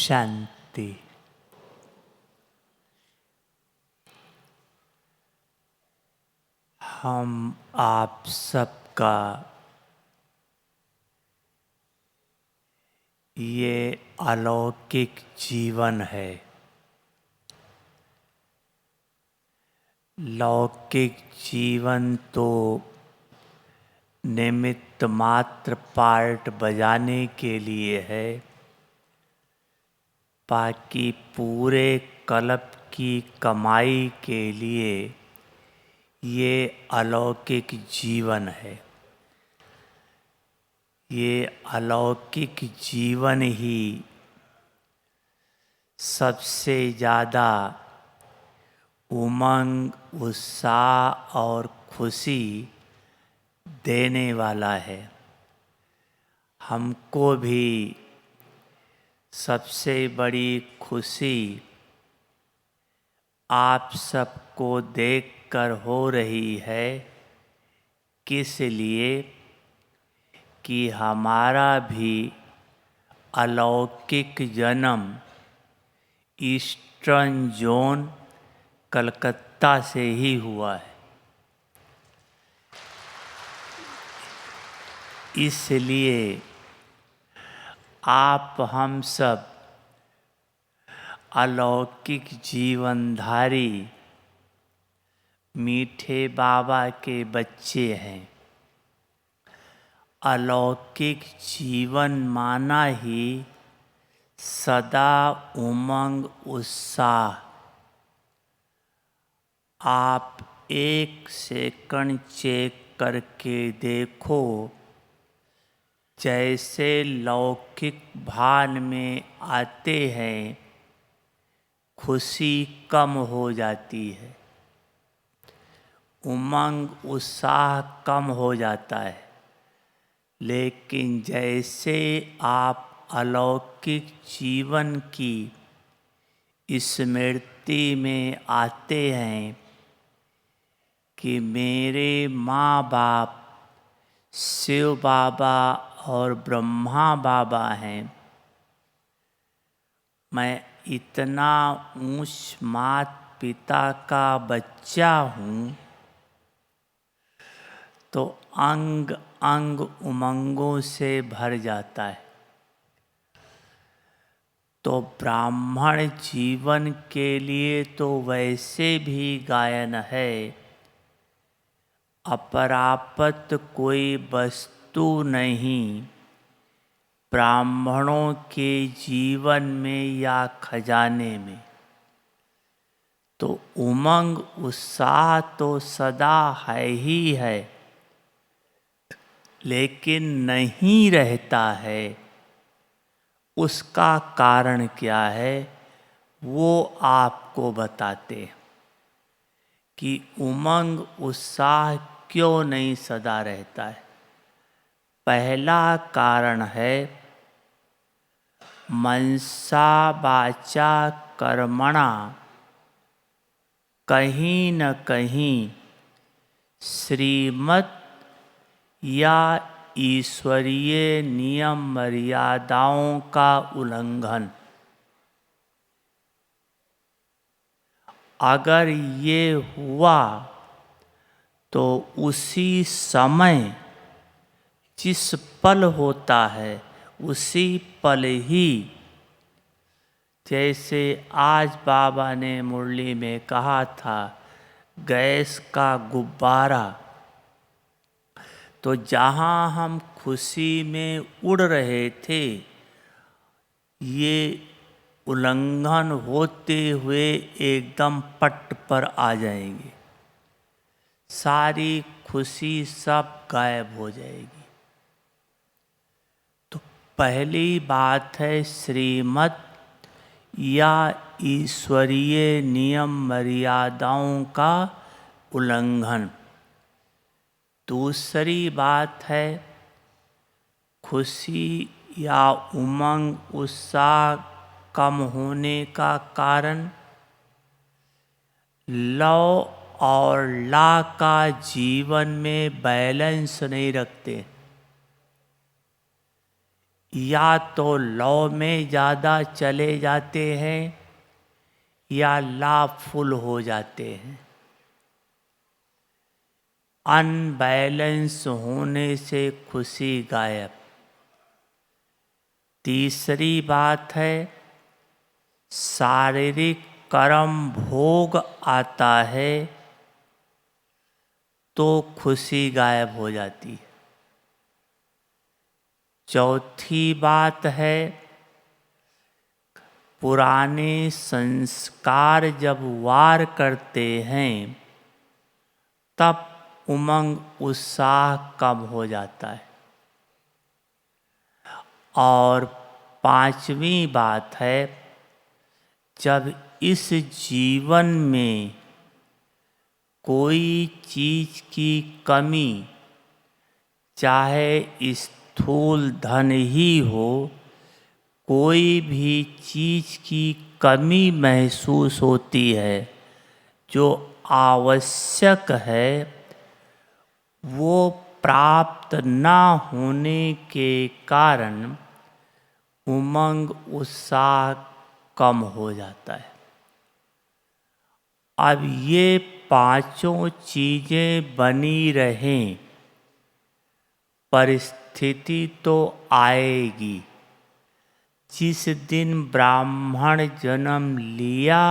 शांति। हम आप सबका ये अलौकिक जीवन है। लौकिक जीवन तो निमित्त मात्र पार्ट बजाने के लिए है, बाकी पूरे कल्प की कमाई के लिए ये अलौकिक जीवन है। ये अलौकिक जीवन ही सबसे ज़्यादा उमंग, उत्साह और खुशी देने वाला है। हमको भी सबसे बड़ी खुशी आप सबको देखकर हो रही है, किस लिए कि हमारा भी अलौकिक जन्म ईस्टर्न जोन कलकत्ता से ही हुआ है। इसलिए आप हम सब अलौकिक जीवनधारी मीठे बाबा के बच्चे हैं। अलौकिक जीवन माना ही सदा उमंग, उत्साह। आप एक सेकंड चेक करके देखो, जैसे लौकिक भान में आते हैं खुशी कम हो जाती है, उमंग, उत्साह कम हो जाता है। लेकिन जैसे आप अलौकिक जीवन की स्मृति में आते हैं कि मेरे माँ बाप शिव बाबा और ब्रह्मा बाबा हैं, मैं इतना ऊंच माता पिता का बच्चा हूँ, तो अंग अंग उमंगों से भर जाता है। तो ब्राह्मण जीवन के लिए तो वैसे भी गायन है, अपरापत कोई वस्तु नहीं ब्राह्मणों के जीवन में या खजाने में। तो उमंग, उत्साह तो सदा है ही है, लेकिन नहीं रहता है। उसका कारण क्या है, वो आपको बताते हैं कि उमंग, उत्साह क्यों नहीं सदा रहता है। पहला कारण है मनसा वाचा कर्मणा, कहीं न कहीं श्रीमत या ईश्वरीय नियम मर्यादाओं का उल्लंघन। अगर ये हुआ तो उसी समय जिस पल होता है उसी पल ही, जैसे आज बाबा ने मुरली में कहा था गैस का गुब्बारा, तो जहाँ हम खुशी में उड़ रहे थे, ये उल्लंघन होते हुए एकदम पट पर आ जाएंगे, सारी खुशी सब गायब हो जाएगी। तो पहली बात है श्रीमत या ईश्वरीय नियम मर्यादाओं का उल्लंघन। दूसरी बात है खुशी या उमंग, उत्साह कम होने का कारण लव और ला का जीवन में बैलेंस नहीं रखते। या तो लौ में ज़्यादा चले जाते हैं या लाभफुल हो जाते हैं। अनबैलेंस होने से खुशी गायब। तीसरी बात है, शारीरिक कर्म भोग आता है तो खुशी गायब हो जाती है। चौथी बात है, पुराने संस्कार जब वार करते हैं तब उमंग उत्साह कम हो जाता है। और पांचवी बात है, जब इस जीवन में कोई चीज की कमी, चाहे स्थूल धन ही हो, कोई भी चीज की कमी महसूस होती है जो आवश्यक है, वो प्राप्त न होने के कारण उमंग उत्साह कम हो जाता है। अब ये पांचों चीजें बनी रहें, परिस्थिति तो आएगी। जिस दिन ब्राह्मण जन्म लिया,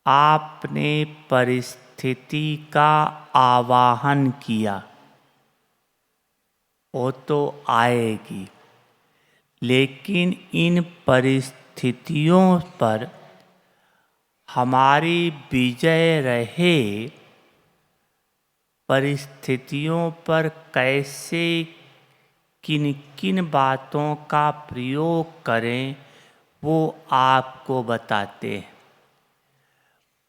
आपने परिस्थिति का आवाहन किया, वो तो आएगी। लेकिन इन परिस्थितियों पर हमारी विजय रहे, परिस्थितियों पर कैसे किन किन बातों का प्रयोग करें, वो आपको बताते हैं।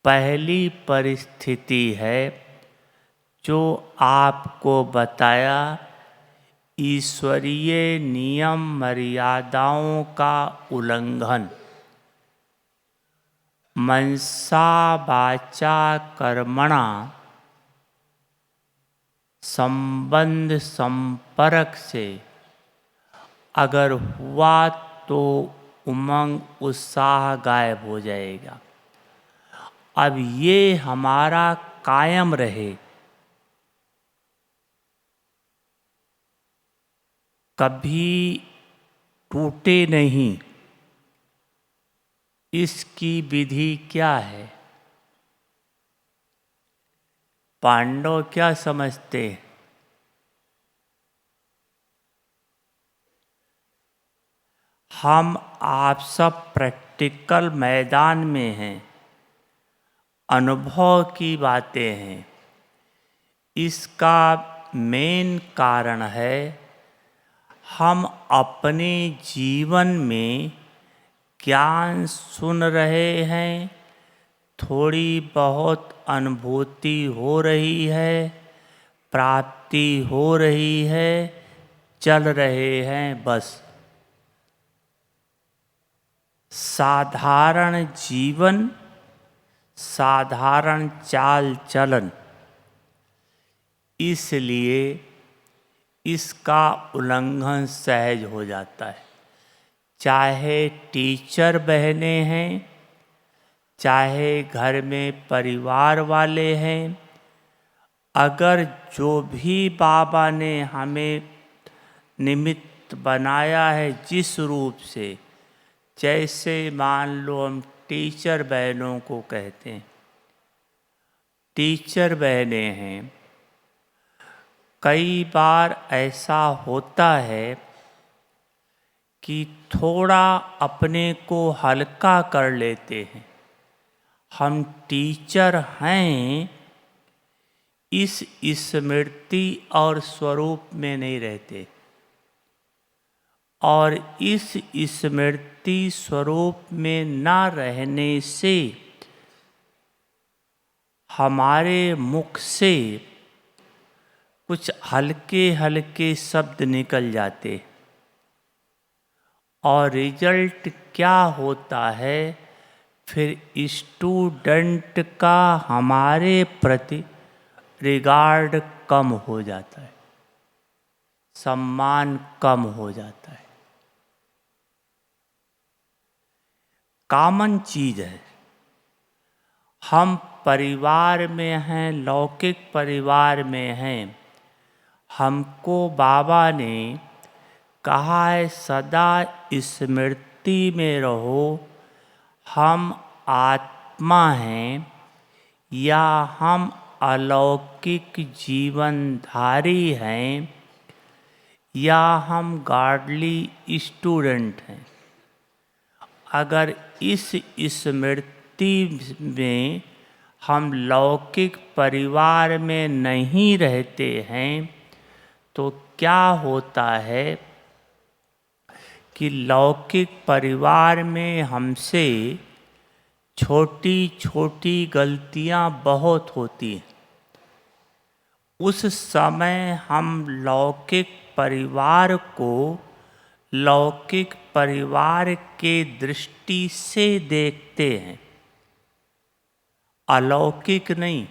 पहली परिस्थिति है जो आपको बताया, ईश्वरीय नियम मर्यादाओं का उल्लंघन। मनसा वाचा कर्मणा संबंध संपर्क से अगर हुआ तो उमंग उत्साह गायब हो जाएगा। अब ये हमारा कायम रहे, कभी टूटे नहीं। इसकी विधि क्या है? पांडव क्या समझते हैं? हम आप सब प्रैक्टिकल मैदान में हैं, अनुभव की बातें हैं। इसका मेन कारण है, हम अपने जीवन में ज्ञान सुन रहे हैं, थोड़ी बहुत अनुभूति हो रही है, प्राप्ति हो रही है, चल रहे हैं बस। साधारण जीवन, साधारण चाल चलन, इसलिए इसका उल्लंघन सहज हो जाता है। चाहे टीचर बहने हैं, चाहे घर में परिवार वाले हैं, अगर जो भी बाबा ने हमें निमित्त बनाया है जिस रूप से, जैसे मान लो हम टीचर बहनों को कहते हैं, टीचर बहने हैं, कई बार ऐसा होता है कि थोड़ा अपने को हल्का कर लेते हैं। हम टीचर हैं, इस स्मृति और स्वरूप में नहीं रहते, और इस स्मृति स्वरूप में न रहने से हमारे मुख से कुछ हल्के हल्के शब्द निकल जाते, और रिजल्ट क्या होता है, फिर स्टूडेंट का हमारे प्रति रिगार्ड कम हो जाता है। सम्मान कम हो जाता है। कॉमन चीज है। हम परिवार में हैं, लौकिक परिवार में हैं। हमको बाबा ने कहा है सदा स्मृति में रहो, हम आत्मा हैं या हम अलौकिक जीवनधारी हैं या हम गॉडली स्टूडेंट हैं। अगर इस स्मृति में हम लौकिक परिवार में नहीं रहते हैं तो क्या होता है कि लौकिक परिवार में हमसे छोटी छोटी गलतियां बहुत होती हैं। उस समय हम लौकिक परिवार को लौकिक परिवार के दृष्टि से देखते हैं, अलौकिक नहीं।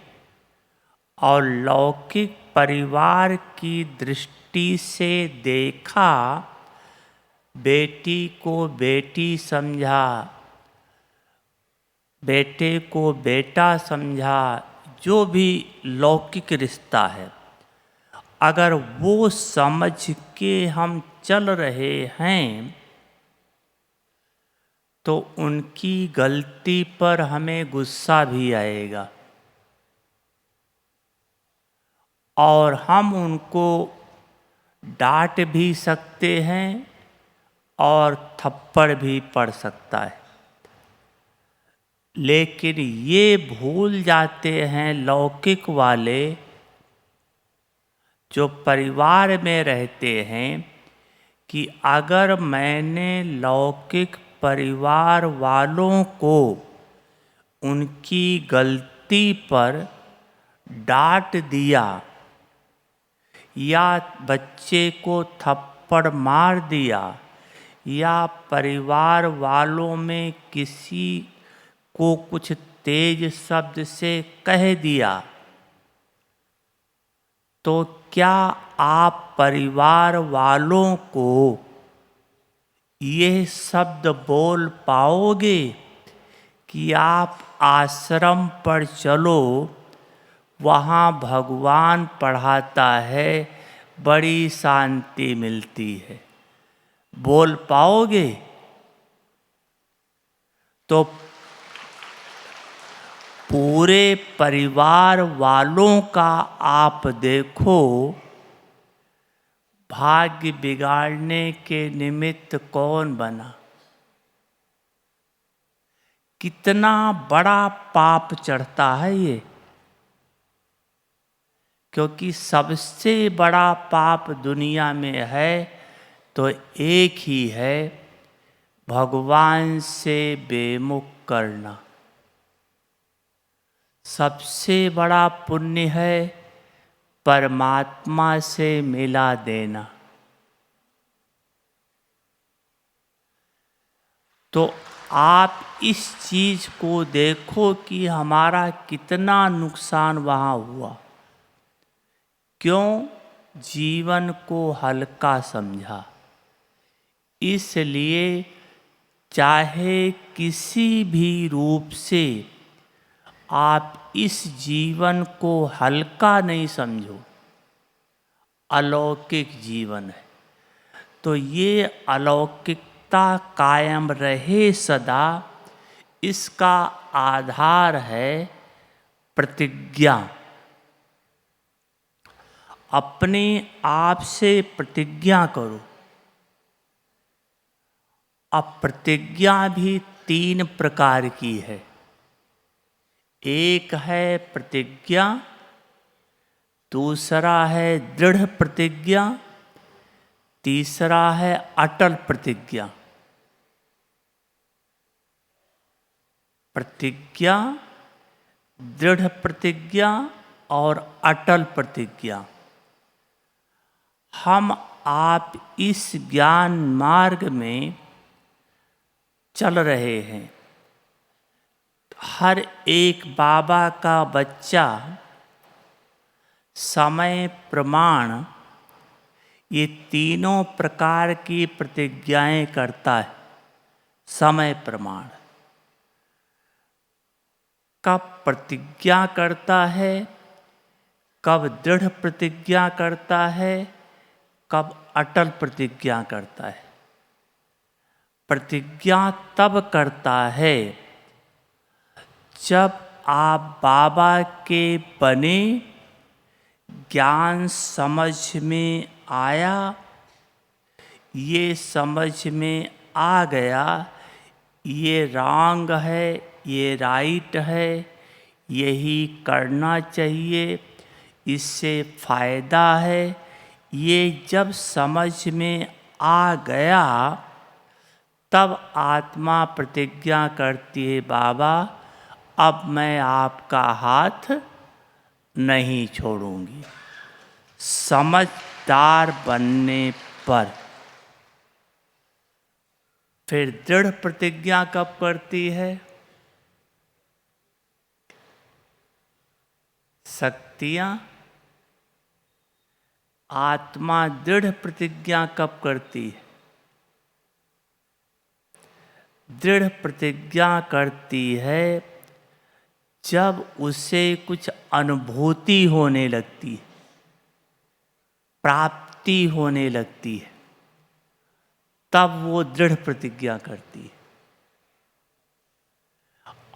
और लौकिक परिवार की दृष्टि से देखा, बेटी को बेटी समझा, बेटे को बेटा समझा, जो भी लौकिक रिश्ता है, अगर वो समझ के हम चल रहे हैं तो उनकी गलती पर हमें गुस्सा भी आएगा और हम उनको डांट भी सकते हैं और थप्पड़ भी पड़ सकता है। लेकिन ये भूल जाते हैं लौकिक वाले जो परिवार में रहते हैं कि अगर मैंने लौकिक परिवार वालों को उनकी गलती पर डांट दिया या बच्चे को थप्पड़ मार दिया या परिवार वालों में किसी को कुछ तेज शब्द से कह दिया, तो क्या आप परिवार वालों को ये शब्द बोल पाओगे कि आप आश्रम पर चलो, वहाँ भगवान पढ़ाता है, बड़ी शांति मिलती है? बोल पाओगे? तो पूरे परिवार वालों का आप देखो, भाग्य बिगाड़ने के निमित्त कौन बना? कितना बड़ा पाप चढ़ता है ये। क्योंकि सबसे बड़ा पाप दुनिया में है तो एक ही है, भगवान से बेमुख करना। सबसे बड़ा पुण्य है परमात्मा से मिला देना। तो आप इस चीज को देखो कि हमारा कितना नुकसान वहाँ हुआ। क्यों? जीवन को हल्का समझा। इसलिए चाहे किसी भी रूप से आप इस जीवन को हल्का नहीं समझो, अलौकिक जीवन है। तो ये अलौकिकता कायम रहे सदा, इसका आधार है प्रतिज्ञा। अपने आप से प्रतिज्ञा करो। अब प्रतिज्ञा भी 3 प्रकार की है। एक है प्रतिज्ञा, दूसरा है दृढ़ प्रतिज्ञा, तीसरा है अटल प्रतिज्ञा। प्रतिज्ञा, दृढ़ प्रतिज्ञा और अटल प्रतिज्ञा। हम आप इस ज्ञान मार्ग में चल रहे हैं। हर एक बाबा का बच्चा समय प्रमाण ये तीनों प्रकार की प्रतिज्ञाएं करता है समय प्रमाण। कब प्रतिज्ञा करता है, कब दृढ़ प्रतिज्ञा करता है, कब अटल प्रतिज्ञा करता है। प्रतिज्ञा तब करता है जब आप बाबा के बने, ज्ञान समझ में आया, ये समझ में आ गया ये रॉन्ग है, ये राइट है, यही करना चाहिए, इससे फायदा है, ये जब समझ में आ गया तब आत्मा प्रतिज्ञा करती है, बाबा अब मैं आपका हाथ नहीं छोड़ूंगी। समझदार बनने पर। फिर दृढ़ प्रतिज्ञा कब करती है? शक्तियां आत्मा दृढ़ प्रतिज्ञा कब करती है? दृढ़ प्रतिज्ञा करती है जब उसे कुछ अनुभूति होने लगती है, प्राप्ति होने लगती है, तब वो दृढ़ प्रतिज्ञा करती है।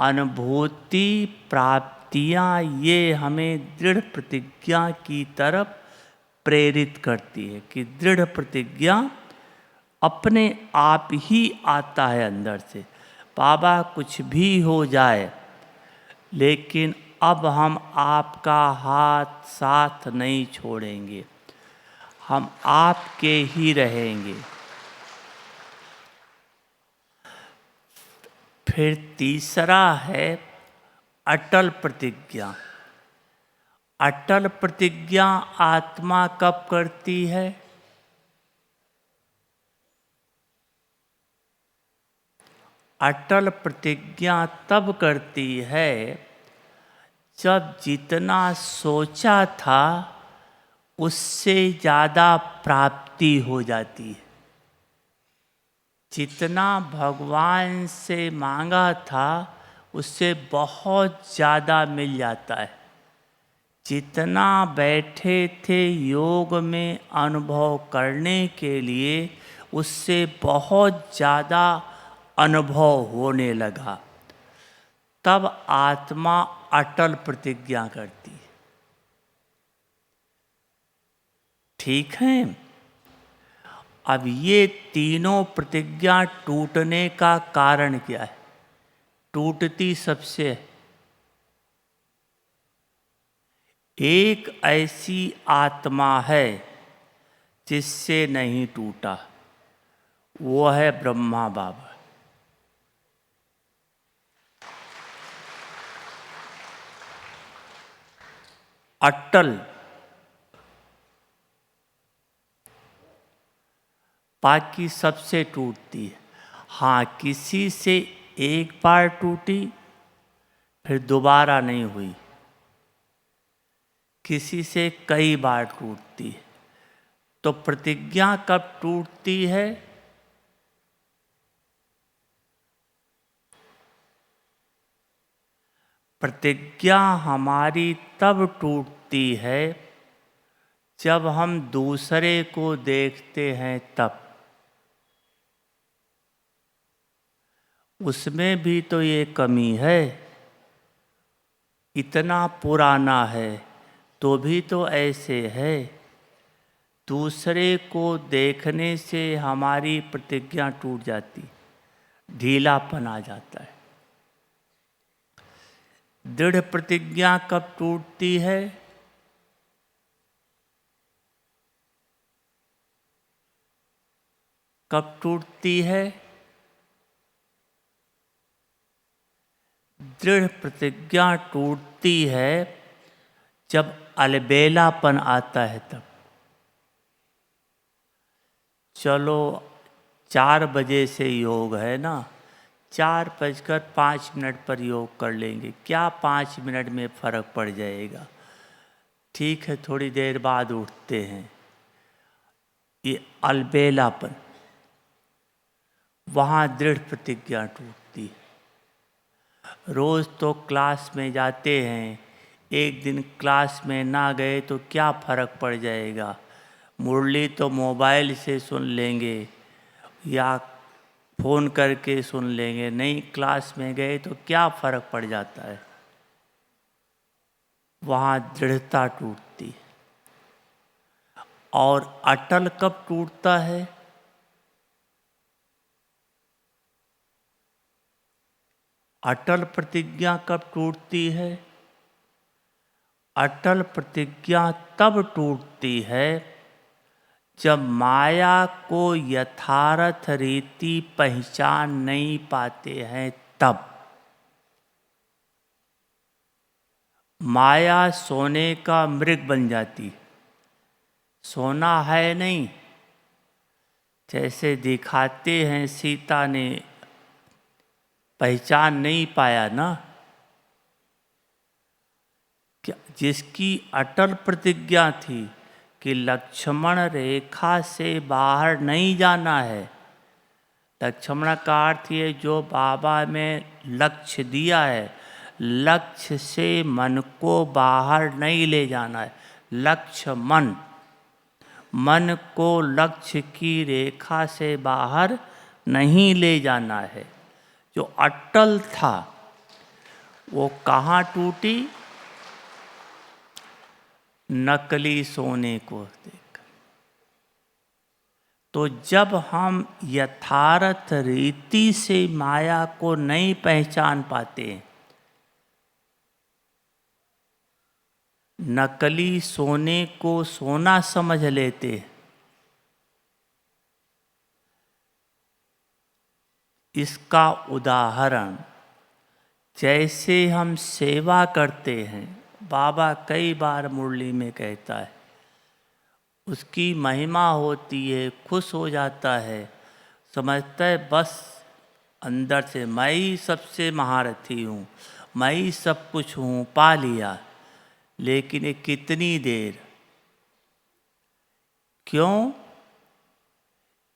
अनुभूति प्राप्तियां ये हमें दृढ़ प्रतिज्ञा की तरफ प्रेरित करती है कि दृढ़ प्रतिज्ञा अपने आप ही आता है अंदर से। बाबा कुछ भी हो जाए लेकिन अब हम आपका हाथ साथ नहीं छोड़ेंगे, हम आपके ही रहेंगे। फिर तीसरा है अटल प्रतिज्ञा। अटल प्रतिज्ञा आत्मा कब करती है? अटल प्रतिज्ञा तब करती है जब जितना सोचा था उससे ज़्यादा प्राप्ति हो जाती है। जितना भगवान से मांगा था उससे बहुत ज़्यादा मिल जाता है। जितना बैठे थे योग में अनुभव करने के लिए उससे बहुत ज़्यादा अनुभव होने लगा। तब आत्मा अटल प्रतिज्ञा करती है। ठीक है। अब ये तीनों प्रतिज्ञा टूटने का कारण क्या है? टूटती सबसे है। एक ऐसी आत्मा है जिससे नहीं टूटा, वो है ब्रह्मा बाबा। अटल। बाकी सबसे टूटती है। हाँ, किसी से एक बार टूटी फिर दोबारा नहीं हुई, किसी से कई बार टूटती है। तो प्रतिज्ञा कब टूटती है? प्रतिज्ञा हमारी तब टूटती है जब हम दूसरे को देखते हैं तब। उसमें भी तो ये कमी है, इतना पुराना है तो भी तो ऐसे है। दूसरे को देखने से हमारी प्रतिज्ञा टूट जाती, ढीलापन आ जाता है। दृढ़ प्रतिज्ञा कब टूटती है? कब टूटती है? दृढ़ प्रतिज्ञा टूटती है जब अलबेलापन आता है तब। चलो 4 बजे से योग है ना, 4:05 पर योग कर लेंगे, क्या 5 मिनट में फ़र्क पड़ जाएगा। ठीक है, थोड़ी देर बाद उठते हैं। ये अलबेलापन, वहाँ दृढ़ प्रतिज्ञा टूटती है। रोज़ तो क्लास में जाते हैं, एक दिन क्लास में ना गए तो क्या फ़र्क पड़ जाएगा, मुरली तो मोबाइल से सुन लेंगे या फ़ोन करके सुन लेंगे, नहीं क्लास में गए तो क्या फ़र्क पड़ जाता है। वहाँ दृढ़ता टूटती है। और अटल कब टूटता है? अटल प्रतिज्ञा कब टूटती है? अटल प्रतिज्ञा तब टूटती है जब माया को यथार्थ रीति पहचान नहीं पाते हैं। तब माया सोने का मृग बन जाती, सोना है नहीं, जैसे दिखाते हैं। सीता ने पहचान नहीं पाया ना, क्या जिसकी अटल प्रतिज्ञा थी कि लक्ष्मण रेखा से बाहर नहीं जाना है। लक्ष्मण का अर्थ ये जो बाबा में लक्ष्य दिया है, लक्ष्य से मन को बाहर नहीं ले जाना है। लक्ष्य मन, मन को लक्ष्य की रेखा से बाहर नहीं ले जाना है। जो अटल था वो कहाँ टूटी? नकली सोने को देख। तो जब हम यथार्थ रीति से माया को नहीं पहचान पाते, नकली सोने को सोना समझ लेते, इसका उदाहरण जैसे हम सेवा करते हैं। बाबा कई बार मुरली में कहता है, उसकी महिमा होती है, खुश हो जाता है, समझता है बस अंदर से मैं ही सबसे महारथी हूँ, मैं ही सब कुछ हूँ, पा लिया। लेकिन ये कितनी देर? क्यों?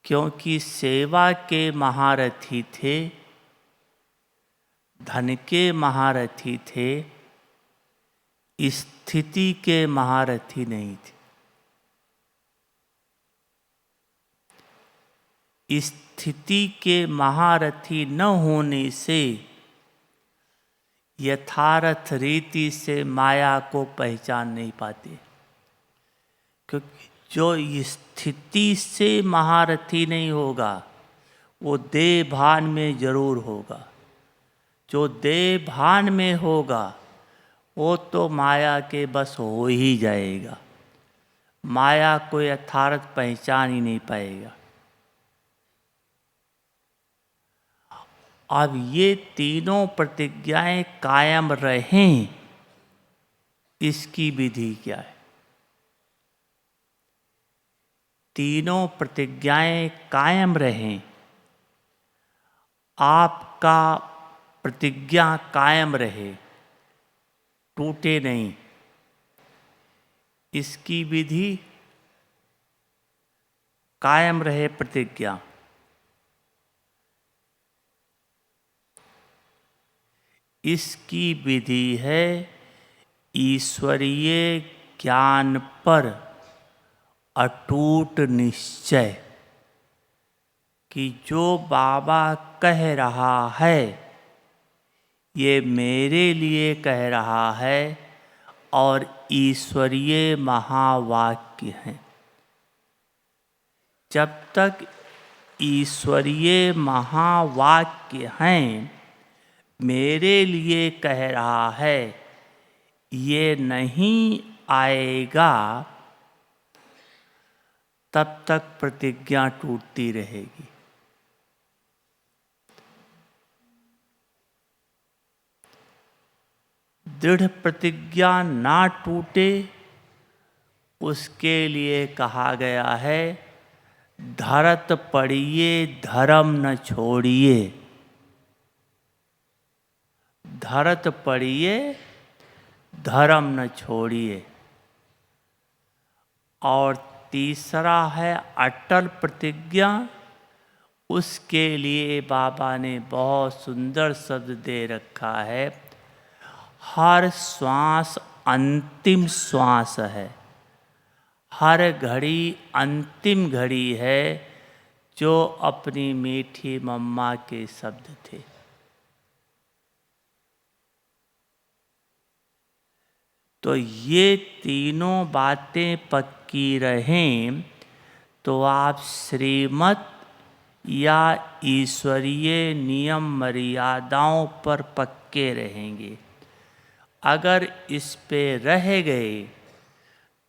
क्योंकि सेवा के महारथी थे, धन के महारथी थे, स्थिति के महारथी नहीं थे। स्थिति के महारथी न होने से यथार्थ रीति से माया को पहचान नहीं पाते। क्योंकि जो स्थिति से महारथी नहीं होगा वो देह भान में जरूर होगा। जो देह भान में होगा वो तो माया के बस हो ही जाएगा, माया को यथार्थ पहचान ही नहीं पाएगा। अब ये तीनों प्रतिज्ञाएं कायम रहें, इसकी विधि क्या है? तीनों प्रतिज्ञाएं कायम रहें, आपका प्रतिज्ञा कायम रहे, टूटे नहीं, इसकी विधि कायम रहे प्रतिज्ञा। इसकी विधि है ईश्वरीय ज्ञान पर अटूट निश्चय कि जो बाबा कह रहा है ये मेरे लिए कह रहा है और ईश्वरीय महावाक्य हैं। जब तक ईश्वरीय महावाक्य हैं, मेरे लिए कह रहा है, ये नहीं आएगा, तब तक प्रतिज्ञा टूटती रहेगी। दृढ़ प्रतिज्ञा ना टूटे उसके लिए कहा गया है, धरत पड़िए धर्म न छोड़िए। धरत पड़िए धर्म न छोड़िए। और तीसरा है अटल प्रतिज्ञा। उसके लिए बाबा ने बहुत सुंदर शब्द दे रखा है, हर श्वास अंतिम श्वास है, हर घड़ी अंतिम घड़ी है, जो अपनी मीठी मम्मा के शब्द थे। तो ये तीनों बातें पक्की रहें तो आप श्रीमत या ईश्वरीय नियम मर्यादाओं पर पक्के रहेंगे। अगर इस पे रह गए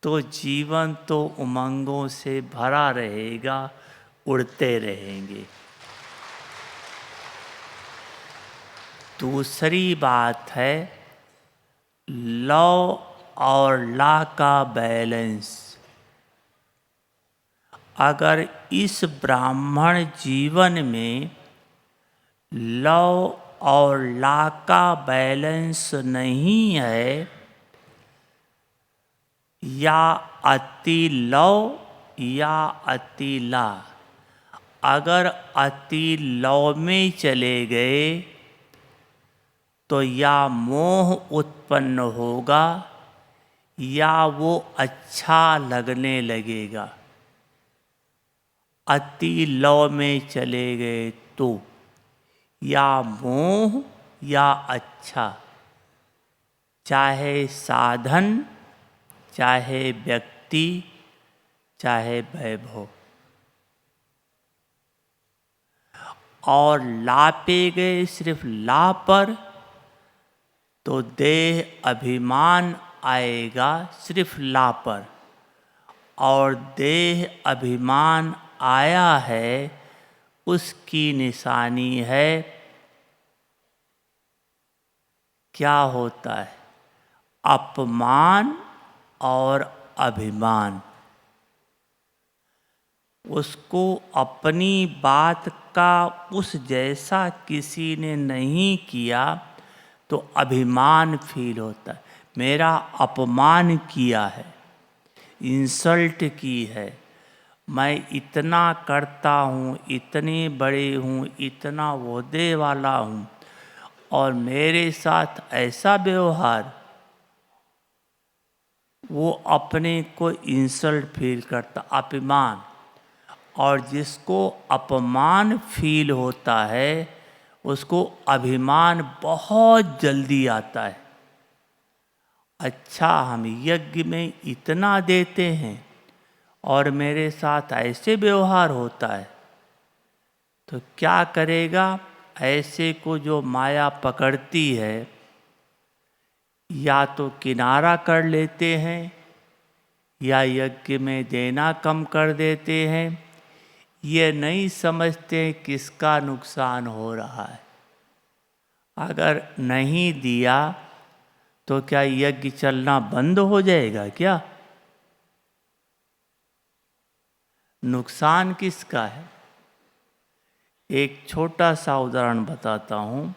तो जीवन तो उमंगों से भरा रहेगा, उड़ते रहेंगे। दूसरी बात है लव और ला का बैलेंस। अगर इस ब्राह्मण जीवन में लव और ला का बैलेंस नहीं है, या अति लव या अति ला, अगर अति लव में चले गए तो या मोह उत्पन्न होगा या वो अच्छा लगने लगेगा। अति लव में चले गए तो या मोह या अच्छा, चाहे साधन, चाहे व्यक्ति, चाहे वैभव। और ला पे गए सिर्फ ला पर तो देह अभिमान आएगा सिर्फ ला पर, और देह अभिमान आया है उसकी निशानी है क्या होता है, अपमान और अभिमान। उसको अपनी बात का उस जैसा किसी ने नहीं किया तो अभिमान फील होता है, मेरा अपमान किया है, इंसल्ट की है, मैं इतना करता हूँ, इतने बड़े हूँ, इतना ओहदे वाला हूँ, और मेरे साथ ऐसा व्यवहार। वो अपने को इंसल्ट फील करता, अपमान। और जिसको अपमान फील होता है उसको अभिमान बहुत जल्दी आता है। अच्छा, हम यज्ञ में इतना देते हैं और मेरे साथ ऐसे व्यवहार होता है, तो क्या करेगा? ऐसे को जो माया पकड़ती है, या तो किनारा कर लेते हैं या यज्ञ में देना कम कर देते हैं। ये नहीं समझते किसका नुकसान हो रहा है। अगर नहीं दिया तो क्या यज्ञ चलना बंद हो जाएगा क्या? नुकसान किसका है? एक छोटा सा उदाहरण बताता हूँ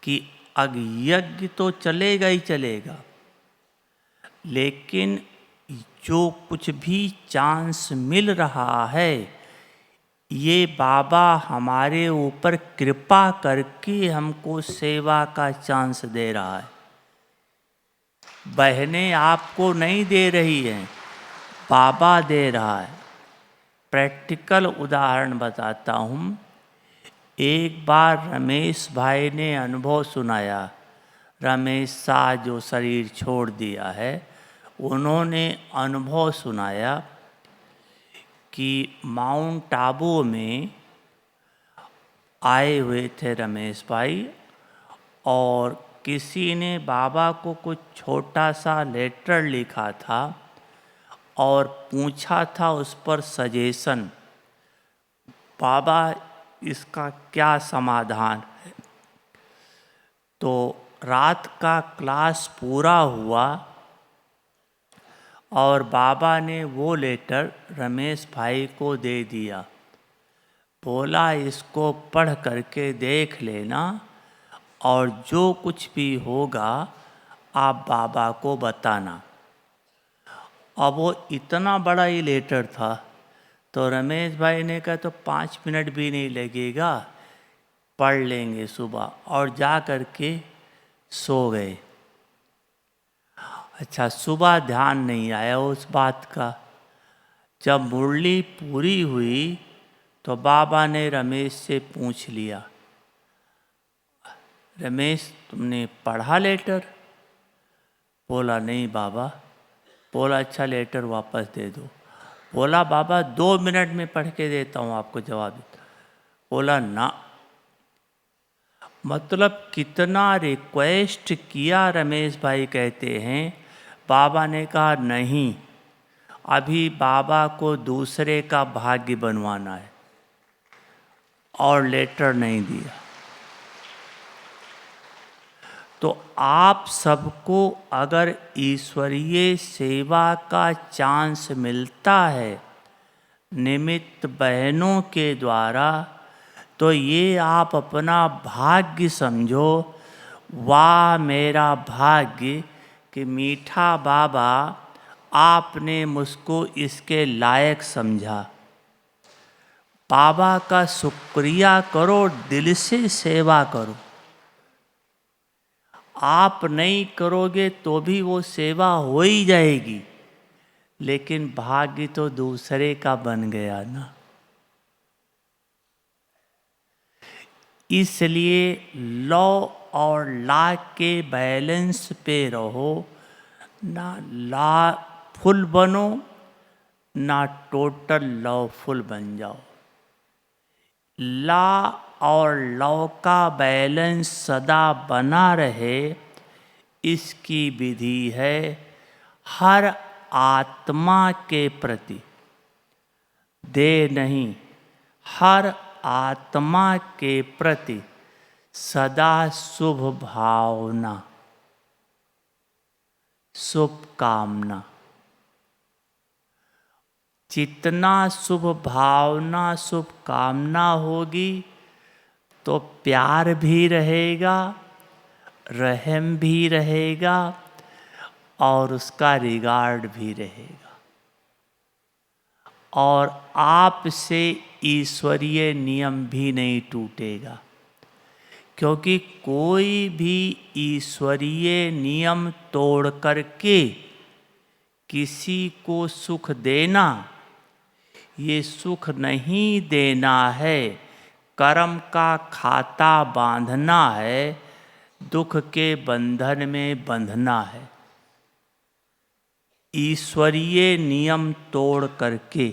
कि यज्ञ तो चलेगा ही चलेगा, लेकिन जो कुछ भी चांस मिल रहा है, ये बाबा हमारे ऊपर कृपा करके हमको सेवा का चांस दे रहा है। बहनें आपको नहीं दे रही हैं, बाबा दे रहा है। प्रैक्टिकल उदाहरण बताता हूँ। एक बार रमेश भाई ने अनुभव सुनाया। रमेश शाह जो शरीर छोड़ दिया है, उन्होंने अनुभव सुनाया कि माउंट आबू में आए हुए थे रमेश भाई, और किसी ने बाबा को कुछ छोटा सा लेटर लिखा था और पूछा था उस पर सजेशन, बाबा इसका क्या समाधान है। तो रात का क्लास पूरा हुआ और बाबा ने वो लेटर रमेश भाई को दे दिया। बोला इसको पढ़ करके देख लेना, और जो कुछ भी होगा आप बाबा को बताना। अब वो इतना बड़ा ही लेटर था, तो रमेश भाई ने कहा तो 5 मिनट भी नहीं लगेगा, पढ़ लेंगे सुबह, और जा कर के सो गए। अच्छा, सुबह ध्यान नहीं आया उस बात का। जब मुरली पूरी हुई तो बाबा ने रमेश से पूछ लिया, रमेश तुमने पढ़ा लेटर? बोला नहीं बाबा। बोला अच्छा लेटर वापस दे दो। बोला बाबा 2 मिनट में पढ़ के देता हूँ आपको जवाब। बोला ना। मतलब कितना रिक्वेस्ट किया रमेश भाई कहते हैं, बाबा ने कहा नहीं, अभी बाबा को दूसरे का भाग्य बनवाना है, और लेटर नहीं दिया। तो आप सबको अगर ईश्वरीय सेवा का चांस मिलता है निमित्त बहनों के द्वारा, तो ये आप अपना भाग्य समझो। वाह मेरा भाग्य कि मीठा बाबा आपने मुझको इसके लायक समझा। बाबा का शुक्रिया करो, दिल से सेवा करो। आप नहीं करोगे तो भी वो सेवा हो ही जाएगी, लेकिन भाग्य तो दूसरे का बन गया ना। इसलिए लॉ और ला के बैलेंस पे रहो, ना ला फुल बनो ना टोटल लॉफुल बन जाओ। ला और लॉ का बैलेंस सदा बना रहे, इसकी विधि है हर आत्मा के प्रति, देह नहीं, हर आत्मा के प्रति सदा शुभ भावना, शुभ कामना। जितना शुभ भावना शुभ कामना होगी तो प्यार भी रहेगा, रहम भी रहेगा, और उसका रिगार्ड भी रहेगा, और आपसे ईश्वरीय नियम भी नहीं टूटेगा। क्योंकि कोई भी ईश्वरीय नियम तोड़ करके किसी को सुख देना, ये सुख नहीं देना है, कर्म का खाता बांधना है, दुख के बंधन में बंधना है, ईश्वरीय नियम तोड़ करके।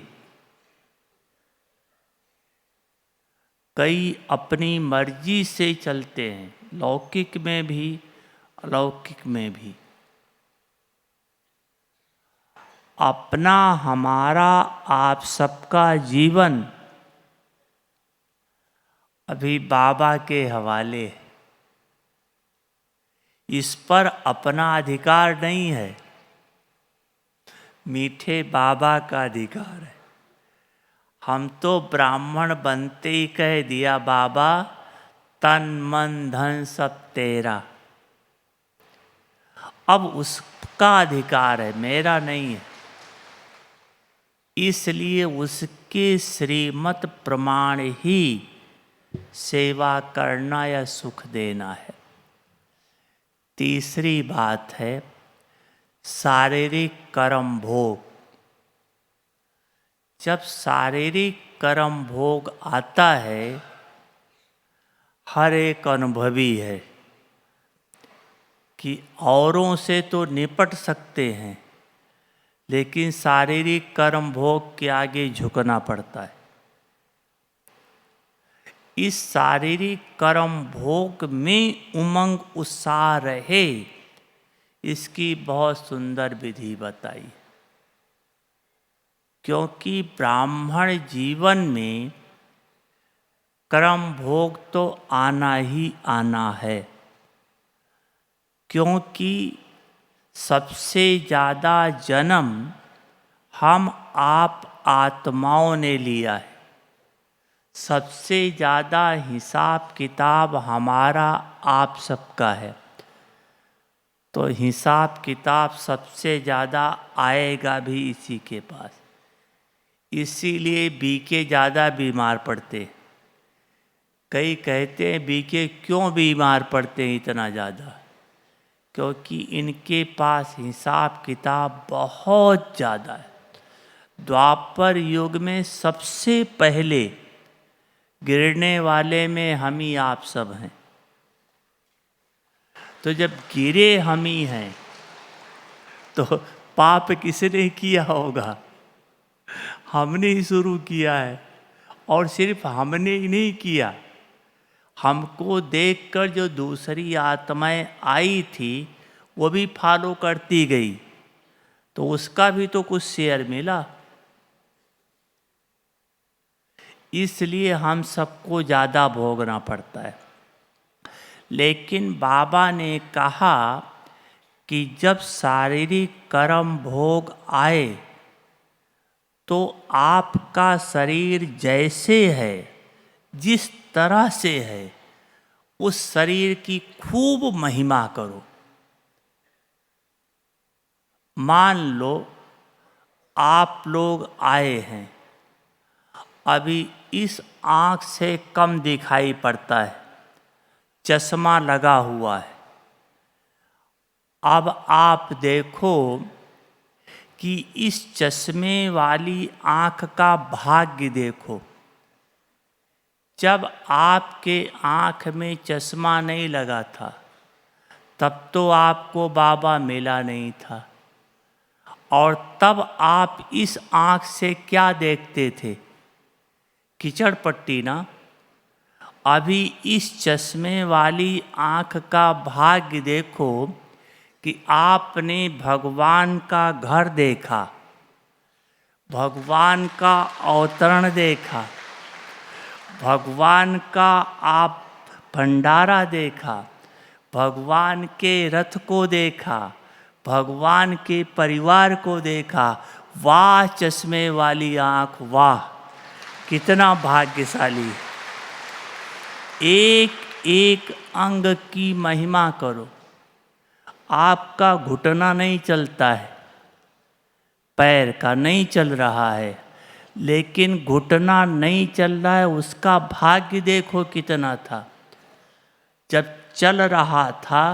कई अपनी मर्जी से चलते हैं, लौकिक में भी अलौकिक में भी। अपना हमारा आप सबका जीवन अभी बाबा के हवाले है। इस पर अपना अधिकार नहीं है, मीठे बाबा का अधिकार है। हम तो ब्राह्मण बनते ही कह दिया बाबा तन मन धन सब तेरा। अब उसका अधिकार है, मेरा नहीं है। इसलिए उसके श्रीमत प्रमाण ही सेवा करना या सुख देना है। तीसरी बात है शारीरिक कर्म भोग। जब शारीरिक कर्म भोग आता है, हर एक अनुभवी है कि औरों से तो निपट सकते हैं, लेकिन शारीरिक कर्म भोग के आगे झुकना पड़ता है। इस शारीरिक कर्म भोग में उमंग उत्साह रहे, इसकी बहुत सुंदर विधि बताई। क्योंकि ब्राह्मण जीवन में कर्म भोग तो आना ही आना है, क्योंकि सबसे ज़्यादा जन्म हम आप आत्माओं ने लिया है। सबसे ज़्यादा हिसाब किताब हमारा आप सबका है। तो हिसाब किताब सबसे ज़्यादा आएगा भी इसी के पास। इसीलिए बीके ज़्यादा बीमार पड़ते। कई कहते हैं बीके क्यों बीमार पड़ते हैं इतना ज़्यादा, क्योंकि इनके पास हिसाब किताब बहुत ज़्यादा है। द्वापर युग में सबसे पहले गिरने वाले में हम ही आप सब हैं। तो जब गिरे हम ही हैं तो पाप किसने किया होगा? हमने ही शुरू किया है। और सिर्फ हमने ही नहीं किया, हमको देखकर जो दूसरी आत्माएं आई थी वो भी फॉलो करती गई, तो उसका भी तो कुछ शेयर मिला। इसलिए हम सबको ज़्यादा भोगना पड़ता है। लेकिन बाबा ने कहा कि जब शारीरिक कर्म भोग आए तो आपका शरीर जैसे है, जिस तरह से है, उस शरीर की खूब महिमा करो। मान लो आप लोग आए हैं, अभी इस आँख से कम दिखाई पड़ता है, चश्मा लगा हुआ है। अब आप देखो कि इस चश्मे वाली आँख का भाग्य देखो। जब आपके आँख में चश्मा नहीं लगा था तब तो आपको बाबा मिला नहीं था, और तब आप इस आँख से क्या देखते थे? कीचड़ पट्टी ना। अभी इस चश्मे वाली आँख का भाग्य देखो कि आपने भगवान का घर देखा, भगवान का अवतरण देखा, भगवान का आप भंडारा देखा, भगवान के रथ को देखा, भगवान के परिवार को देखा। वाह चश्मे वाली आँख, वाह कितना भाग्यशाली। एक एक अंग की महिमा करो। आपका घुटना नहीं चलता है, पैर का नहीं चल रहा है, लेकिन घुटना नहीं चल रहा है, उसका भाग्य देखो कितना था। जब चल रहा था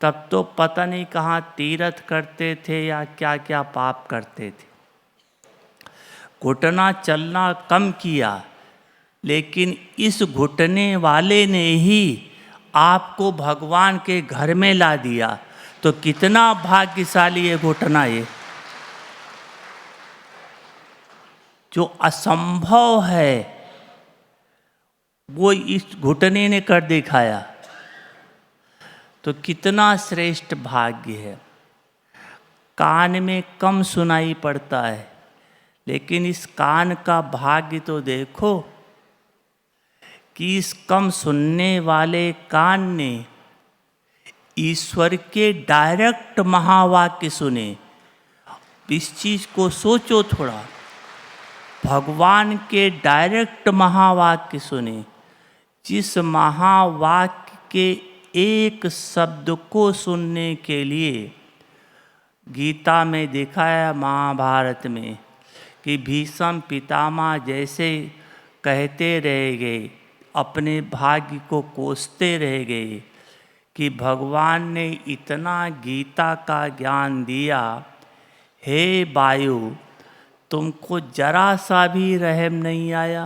तब तो पता नहीं कहाँ तीर्थ करते थे या क्या क्या पाप करते थे। घुटना चलना कम किया, लेकिन इस घुटने वाले ने ही आपको भगवान के घर में ला दिया। तो कितना भाग्यशाली है घुटना। ये जो असंभव है वो इस घुटने ने कर दिखाया। तो कितना श्रेष्ठ भाग्य है। कान में कम सुनाई पड़ता है, लेकिन इस कान का भाग्य तो देखो कि इस कम सुनने वाले कान ने ईश्वर के डायरेक्ट महावाक्य सुने। इस चीज को सोचो थोड़ा, भगवान के डायरेक्ट महावाक्य सुने। जिस महावाक्य के एक शब्द को सुनने के लिए गीता में दिखाया, महाभारत में, कि भीष्म पितामह जैसे कहते रह गए, अपने भाग्य को कोसते रह गए कि भगवान ने इतना गीता का ज्ञान दिया, हे वायु तुमको जरा सा भी रहम नहीं आया।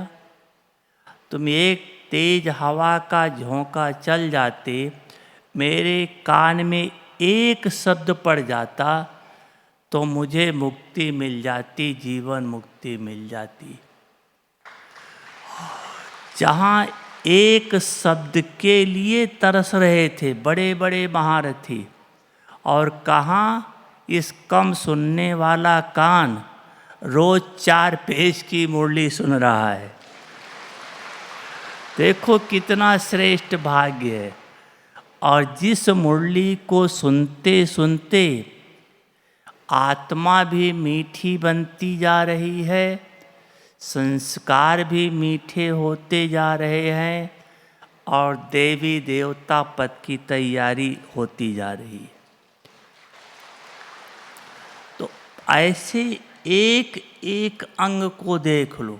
तुम एक तेज हवा का झोंका चल जाते, मेरे कान में एक शब्द पड़ जाता तो मुझे मुक्ति मिल जाती, जीवन मुक्ति मिल जाती। जहाँ एक शब्द के लिए तरस रहे थे बड़े बड़े महारथी, और कहाँ इस कम सुनने वाला कान रोज 4 पेज की मुरली सुन रहा है। देखो कितना श्रेष्ठ भाग्य है। और जिस मुरली को सुनते सुनते आत्मा भी मीठी बनती जा रही है, संस्कार भी मीठे होते जा रहे हैं, और देवी देवता पद की तैयारी होती जा रही है। ऐसे एक एक अंग को देख लो।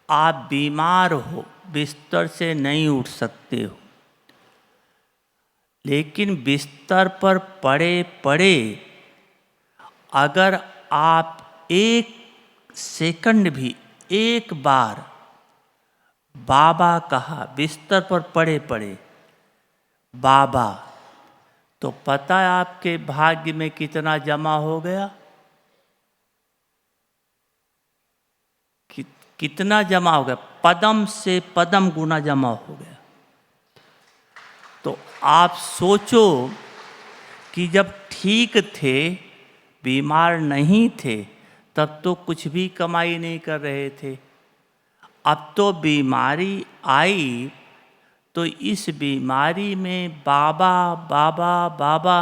आप बीमार हो, बिस्तर से नहीं उठ सकते हो, लेकिन बिस्तर पर पड़े पड़े अगर आप एक सेकंड भी एक बार बाबा कहा, बिस्तर पर पड़े पड़े बाबा, तो पता है आपके भाग्य में कितना जमा हो गया? कितना जमा हो गया? पदम से पदम गुना जमा हो गया। तो आप सोचो कि जब ठीक थे, बीमार नहीं थे, तब तो कुछ भी कमाई नहीं कर रहे थे। अब तो बीमारी आई तो इस बीमारी में बाबा बाबा बाबा,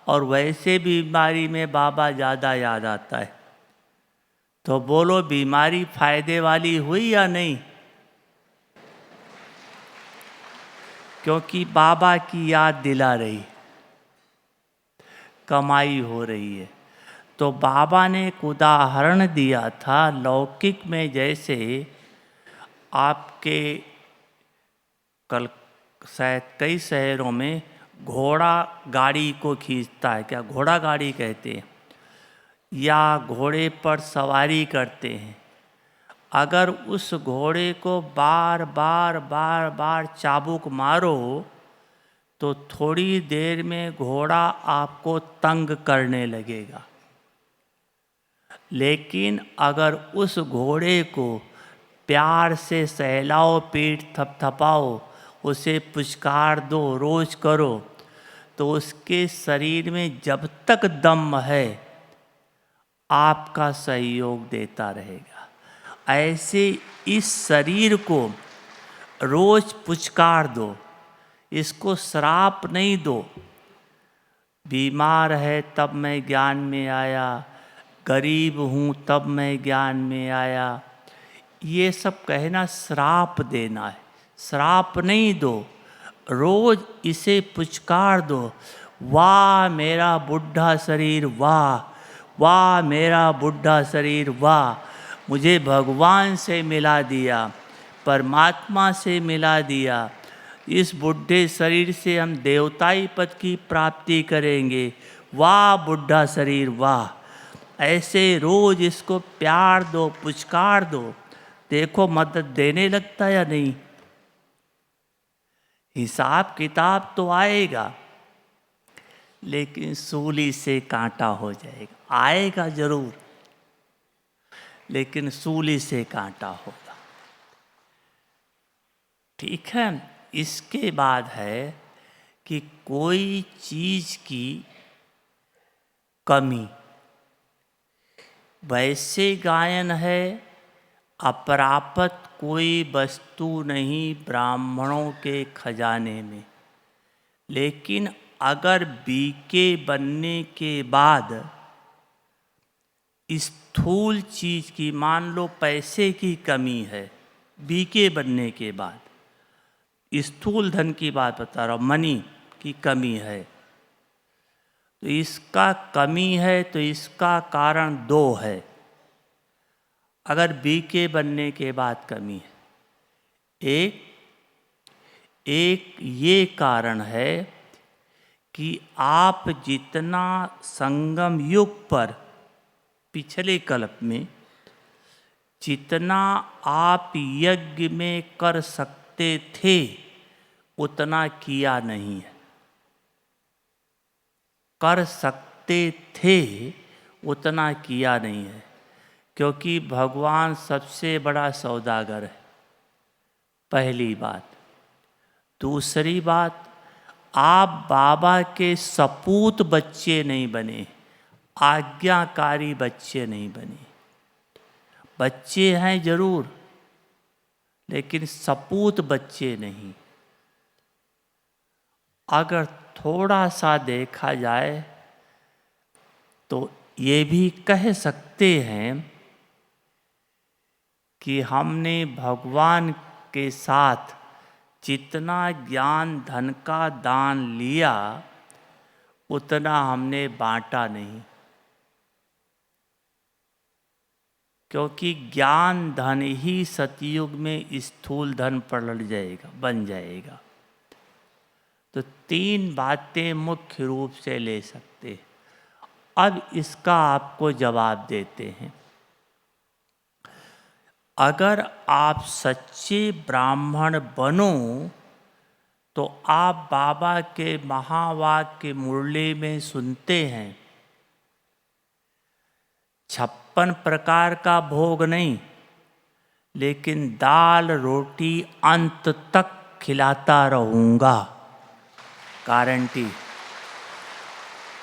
और वैसे बीमारी में बाबा ज़्यादा याद आता है। तो बोलो, बीमारी फायदे वाली हुई या नहीं? क्योंकि बाबा की याद दिला रही, कमाई हो रही है। तो बाबा ने एक उदाहरण दिया था लौकिक में, जैसे आपके कल शायद कई शहरों में घोड़ा गाड़ी को खींचता है, क्या घोड़ा गाड़ी कहते हैं, या घोड़े पर सवारी करते हैं। अगर उस घोड़े को बार बार बार बार चाबुक मारो तो थोड़ी देर में घोड़ा आपको तंग करने लगेगा। लेकिन अगर उस घोड़े को प्यार से सहलाओ, पीठ थपथपाओ, उसे पुचकार दो, रोज करो, तो उसके शरीर में जब तक दम है आपका सहयोग देता रहेगा। ऐसे इस शरीर को रोज पुचकार दो, इसको श्राप नहीं दो। बीमार है तब मैं ज्ञान में आया, गरीब हूँ तब मैं ज्ञान में आया, ये सब कहना श्राप देना है। श्राप नहीं दो, रोज इसे पुचकार दो। वाह मेरा बुढ़ा शरीर, वाह वाह मेरा बुढ़ा शरीर, वाह मुझे भगवान से मिला दिया, परमात्मा से मिला दिया। इस बुढ़े शरीर से हम देवताई पद की प्राप्ति करेंगे। वाह बुढ़ा शरीर, वाह। ऐसे रोज इसको प्यार दो, पुचकार दो, देखो मदद देने लगता या नहीं। हिसाब किताब तो आएगा, लेकिन सूली से कांटा हो जाएगा। आएगा जरूर, लेकिन सूली से कांटा होगा। ठीक है। इसके बाद है कि कोई चीज की कमी, वैसे गायन है, अपरापत कोई वस्तु नहीं ब्राह्मणों के खजाने में। लेकिन अगर बीके बनने के बाद स्थूल चीज की, मान लो पैसे की कमी है, बीके बनने के बाद, स्थूल धन की बात बता रहा हूँ, मनी की कमी है, तो इसका कमी है तो इसका कारण दो है। अगर बीके बनने के बाद कमी है, एक ये कारण है कि आप जितना संगम युग पर, पिछले कल्प में जितना आप यज्ञ में कर सकते थे उतना किया नहीं है। कर सकते थे उतना किया नहीं है, क्योंकि भगवान सबसे बड़ा सौदागर है, पहली बात। दूसरी बात, आप बाबा के सपूत बच्चे नहीं बने, आज्ञाकारी बच्चे नहीं बने। बच्चे हैं जरूर, लेकिन सपूत बच्चे नहीं। अगर थोड़ा सा देखा जाए तो ये भी कह सकते हैं कि हमने भगवान के साथ जितना ज्ञान धन का दान लिया उतना हमने बांटा नहीं। क्योंकि ज्ञान धन ही सतयुग में स्थूल धन पलट जाएगा, बन जाएगा। तो 3 बातें मुख्य रूप से ले सकते हैं। अब इसका आपको जवाब देते हैं। अगर आप सच्चे ब्राह्मण बनो तो आप बाबा के महावाक्य मुरली में सुनते हैं, 56 प्रकार का भोग नहीं, लेकिन दाल रोटी अंत तक खिलाता रहूँगा, गारंटी।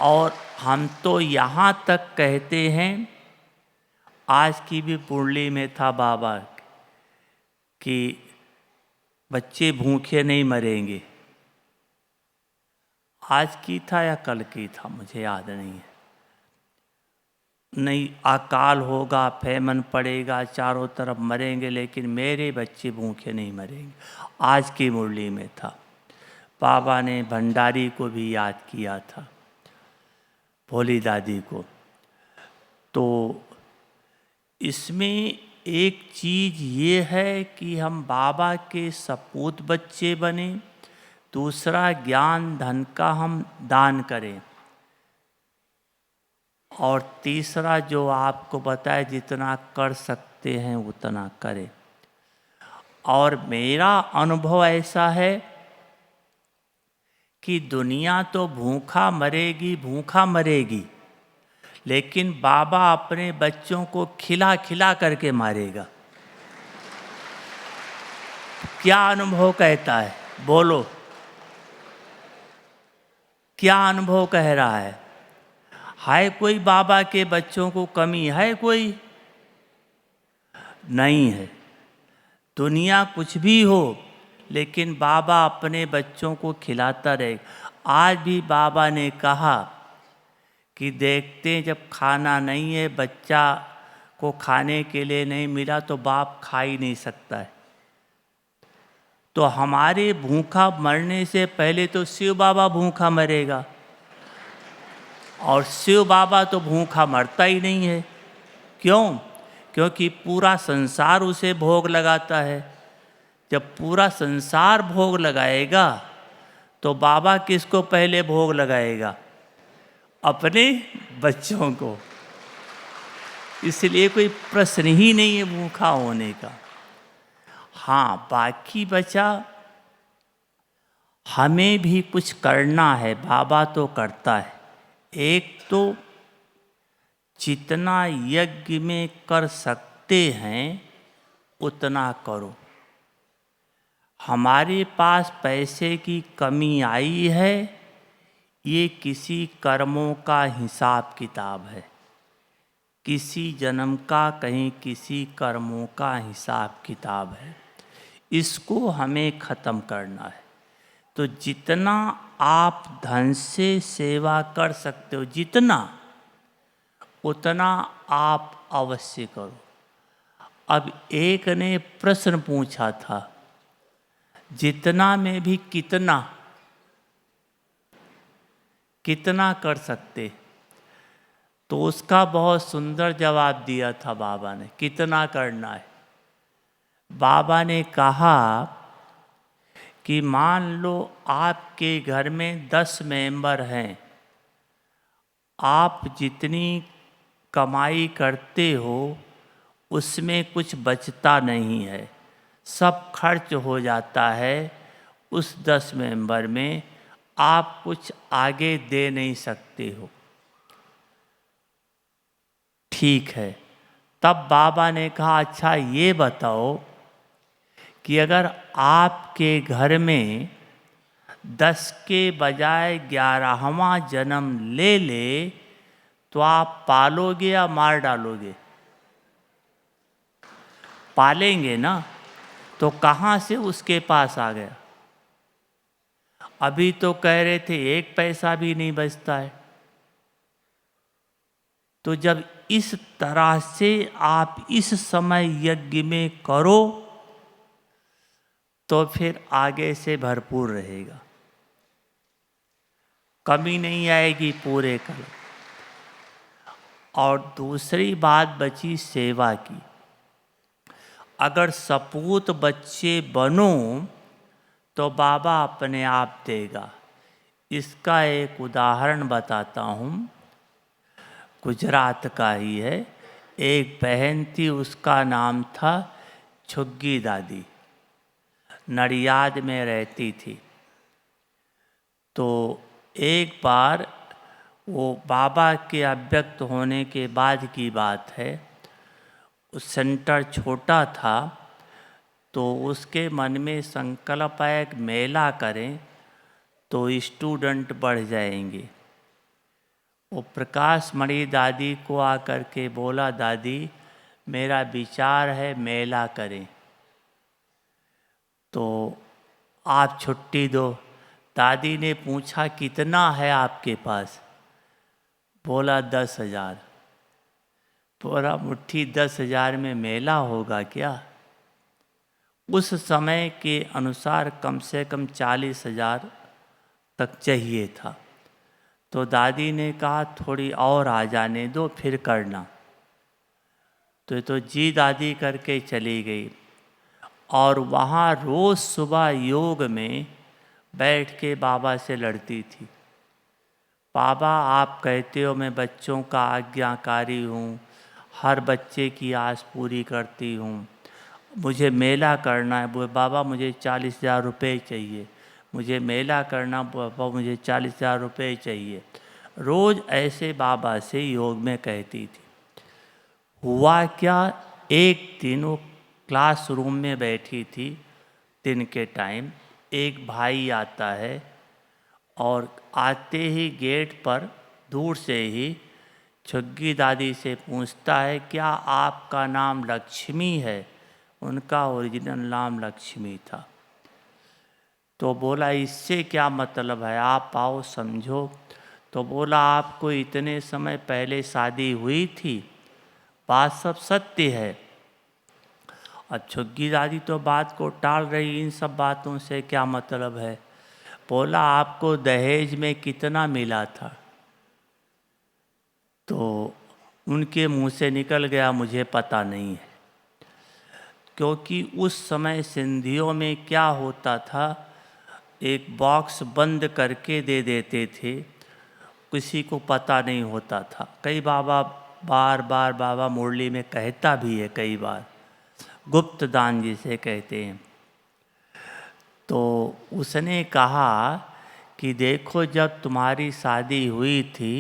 और हम तो यहाँ तक कहते हैं, आज की भी मुरली में था बाबा कि बच्चे भूखे नहीं मरेंगे। आज की था या कल की था मुझे याद नहीं है। नहीं, अकाल होगा, फैमन पड़ेगा, चारों तरफ मरेंगे, लेकिन मेरे बच्चे भूखे नहीं मरेंगे। आज की मुरली में था। बाबा ने भंडारी को भी याद किया था, भोली दादी को। तो इसमें एक चीज़ ये है कि हम बाबा के सपूत बच्चे बने, दूसरा ज्ञान धन का हम दान करें, और तीसरा जो आपको बताए जितना कर सकते हैं उतना करें। और मेरा अनुभव ऐसा है कि दुनिया तो भूखा मरेगी, भूखा मरेगी, लेकिन बाबा अपने बच्चों को खिला खिला करके मारेगा। क्या अनुभव कहता है? बोलो, क्या अनुभव कह रहा है? कोई बाबा के बच्चों को कमी है? कोई नहीं है। दुनिया कुछ भी हो, लेकिन बाबा अपने बच्चों को खिलाता रहेगा। आज भी बाबा ने कहा कि देखते हैं जब खाना नहीं है, बच्चा को खाने के लिए नहीं मिला तो बाप खा ही नहीं सकता है। तो हमारे भूखा मरने से पहले तो शिव बाबा भूखा मरेगा, और शिव बाबा तो भूखा मरता ही नहीं है। क्यों? क्योंकि पूरा संसार उसे भोग लगाता है। जब पूरा संसार भोग लगाएगा तो बाबा किसको पहले भोग लगाएगा? अपने बच्चों को। इसलिए कोई प्रश्न ही नहीं है भूखा होने का। हाँ, बाकी बचा हमें भी कुछ करना है। बाबा तो करता है। एक तो जितना यज्ञ में कर सकते हैं उतना करो। हमारे पास पैसे की कमी आई है, ये किसी कर्मों का हिसाब किताब है। किसी जन्म का कहीं किसी कर्मों का हिसाब किताब है। इसको हमें ख़त्म करना है। तो जितना आप धन से सेवा कर सकते हो, जितना उतना आप अवश्य करो। अब एक ने प्रश्न पूछा था, जितना में भी कितना कितना कर सकते? तो उसका बहुत सुंदर जवाब दिया था बाबा ने, कितना करना है। बाबा ने कहा कि मान लो आपके घर में 10 मेंबर हैं, आप जितनी कमाई करते हो उसमें कुछ बचता नहीं है, सब खर्च हो जाता है। उस 10 मेंबर में आप कुछ आगे दे नहीं सकते हो। ठीक है। तब बाबा ने कहा, अच्छा ये बताओ कि अगर आपके घर में 10 के बजाय 11वां जन्म ले ले तो आप पालोगे या मार डालोगे? पालेंगे ना। तो कहाँ से उसके पास आ गया? अभी तो कह रहे थे 1 पैसा भी नहीं बचता है। तो जब इस तरह से आप इस समय यज्ञ में करो तो फिर आगे से भरपूर रहेगा, कमी नहीं आएगी, पूरे करो। और दूसरी बात बची सेवा की। अगर सपूत बच्चे बनो तो बाबा अपने आप देगा। इसका एक उदाहरण बताता हूँ, गुजरात का ही है। एक बहन थी, उसका नाम था छुग्गी दादी, नडियाद में रहती थी। तो एक बार वो बाबा के अव्यक्त होने के बाद की बात है, उस सेंटर छोटा था, तो उसके मन में संकल्प आया एक मेला करें तो स्टूडेंट बढ़ जाएंगे। वो प्रकाश मणि दादी को आकर के बोला, दादी मेरा विचार है मेला करें, तो आप छुट्टी दो। दादी ने पूछा कितना है आपके पास? बोला 10,000। बोला मुट्ठी 10,000 में मेला होगा क्या? उस समय के अनुसार कम से कम 40,000 तक चाहिए था। तो दादी ने कहा थोड़ी और आ जाने दो फिर करना। तो जी दादी करके चली गई और वहाँ रोज़ सुबह योग में बैठ के बाबा से लड़ती थी। बाबा आप कहते हो मैं बच्चों का आज्ञाकारी हूँ, हर बच्चे की आस पूरी करती हूँ, मुझे मेला करना है। वो बाबा मुझे 40,000 रुपये चाहिए, मुझे मेला करना, बाबा मुझे 40,000 रुपये चाहिए। रोज़ ऐसे बाबा से योग में कहती थी। हुआ क्या, एक दिन वो क्लासरूम में बैठी थी, दिन के टाइम एक भाई आता है और आते ही गेट पर दूर से ही छुग्गी दादी से पूछता है क्या आपका नाम लक्ष्मी है? उनका ओरिजिनल नाम लक्ष्मी था। तो बोला इससे क्या मतलब है, आप आओ समझो। तो बोला आपको इतने समय पहले शादी हुई थी, बात सब सत्य है। अब छुग्गी दादी तो बात को टाल रही, इन सब बातों से क्या मतलब है। बोला आपको दहेज में कितना मिला था? तो उनके मुंह से निकल गया मुझे पता नहीं है। क्योंकि उस समय सिंधियों में क्या होता था, एक बॉक्स बंद करके दे देते थे, किसी को पता नहीं होता था। कई बाबा बार बार बाबा मुरली में कहता भी है, कई बार गुप्त दान जिसे कहते हैं। तो उसने कहा कि देखो जब तुम्हारी शादी हुई थी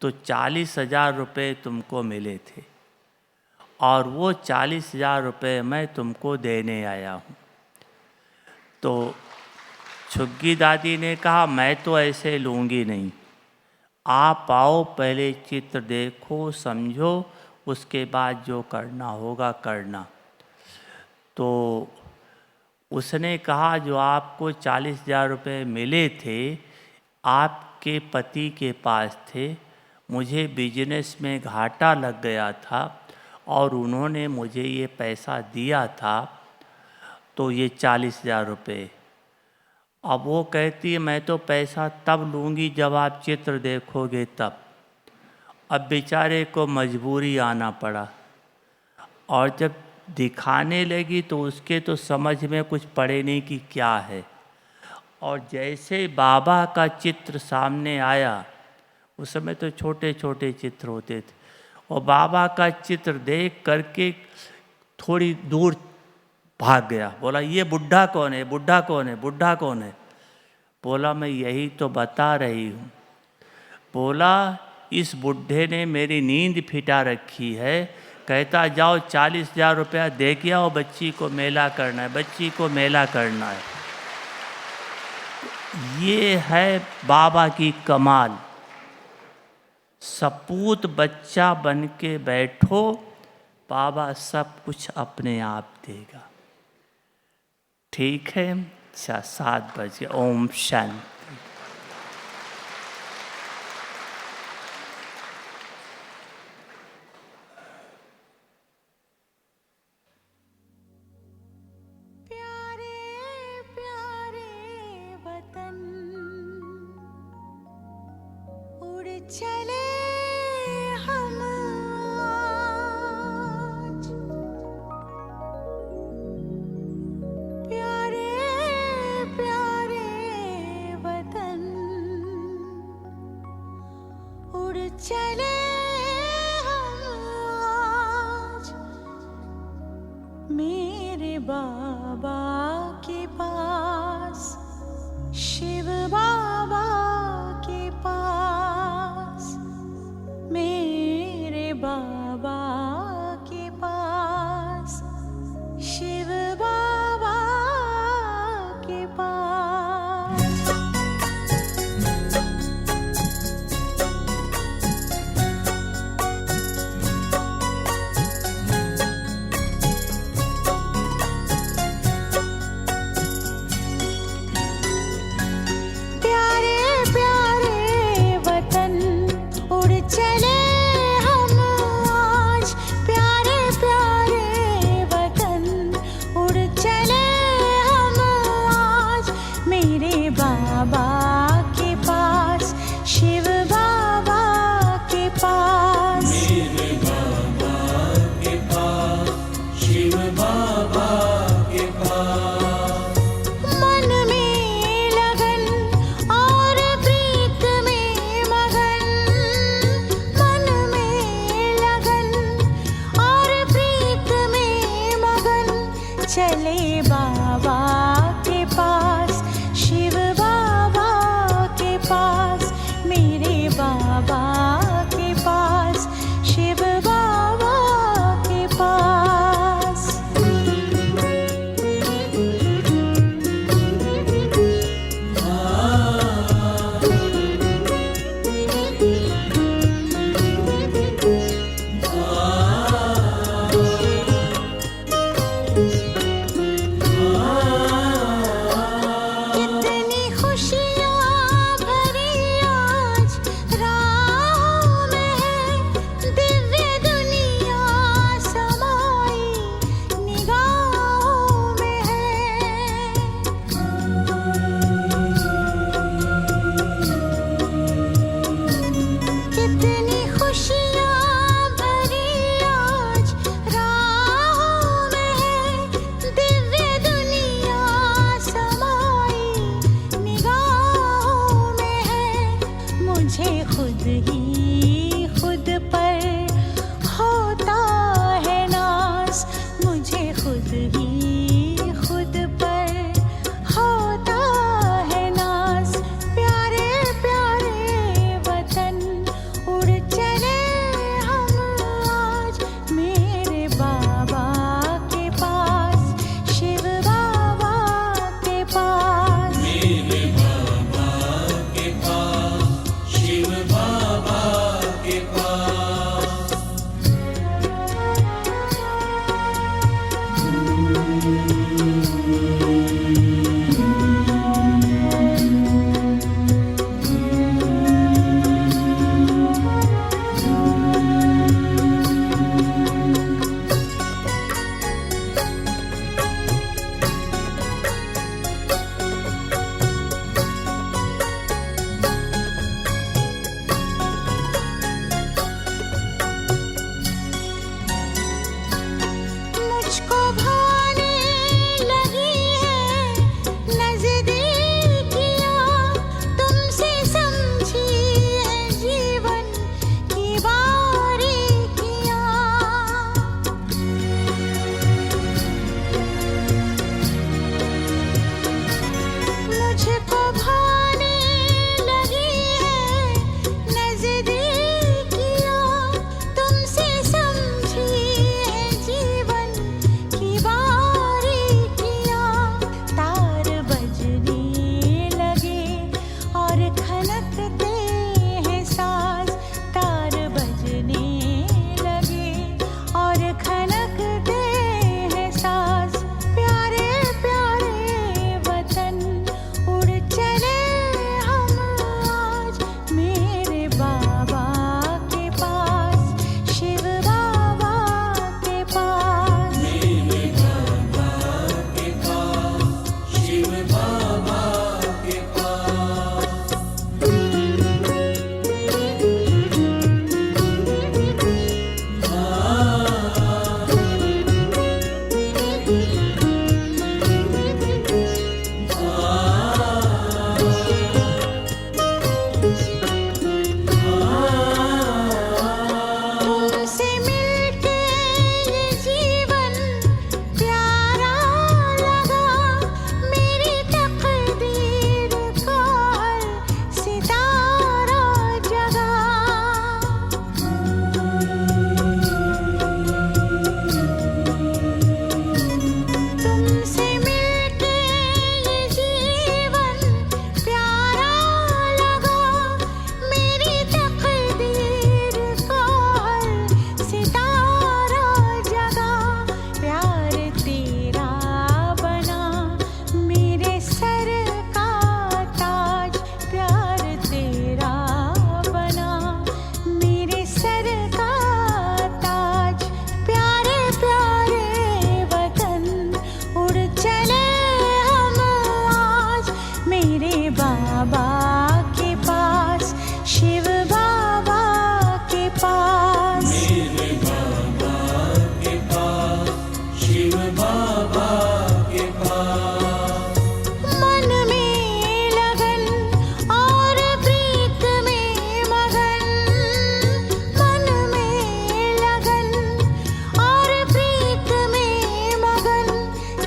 तो 40,000 रुपये तुमको मिले थे और वो 40,000 रुपये मैं तुमको देने आया हूँ। तो छुग्गी दादी ने कहा मैं तो ऐसे लूँगी नहीं, आप आओ पहले चित्र देखो समझो, उसके बाद जो करना होगा करना। तो उसने कहा जो आपको 40,000 रुपये मिले थे आपके पति के पास थे, मुझे बिजनेस में घाटा लग गया था और उन्होंने मुझे ये पैसा दिया था, तो ये 40,000 रुपये। अब वो कहती है मैं तो पैसा तब लूँगी जब आप चित्र देखोगे तब। अब बेचारे को मजबूरी आना पड़ा और जब दिखाने लगी तो उसके तो समझ में कुछ पड़े नहीं कि क्या है। और जैसे बाबा का चित्र सामने आया, उस समय तो छोटे छोटे चित्र होते थे, और बाबा का चित्र देख करके थोड़ी दूर भाग गया। बोला ये बुढ़ा कौन है, बुढ़ा कौन है, बुढ़ा कौन है? बोला मैं यही तो बता रही हूँ। बोला इस बुढ़े ने मेरी नींद फिटा रखी है, कहता जाओ 40,000 रुपया दे के आओ, बच्ची को मेला करना है, बच्ची को मेला करना है। ये है बाबा की कमाल। सपूत बच्चा बन के बैठो, बाबा सब कुछ अपने आप देगा। ठीक है, 7 बजे। ओम शांति। चले हम मेरे बाबा के पास, शिव बाबा के पास, मेरे बाबा के पास, शिव बाबा के पास। प्यारे प्यारे वतन उड़ चले हम आज, प्यारे प्यारे वतन उड़ चले हम आज, मेरे बाबा के पास, शिव बाबा के पास। मेरे बाबा के पास, शिव बाबा के पास। मन में लगन और प्रीत में मगन, मन में लगन और प्रीत में मगन, चले बाबा के पास, शिव बाबा के पास, मेरे बाबा के पास, शिव बाबा के पास। आ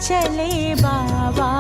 चले बाबा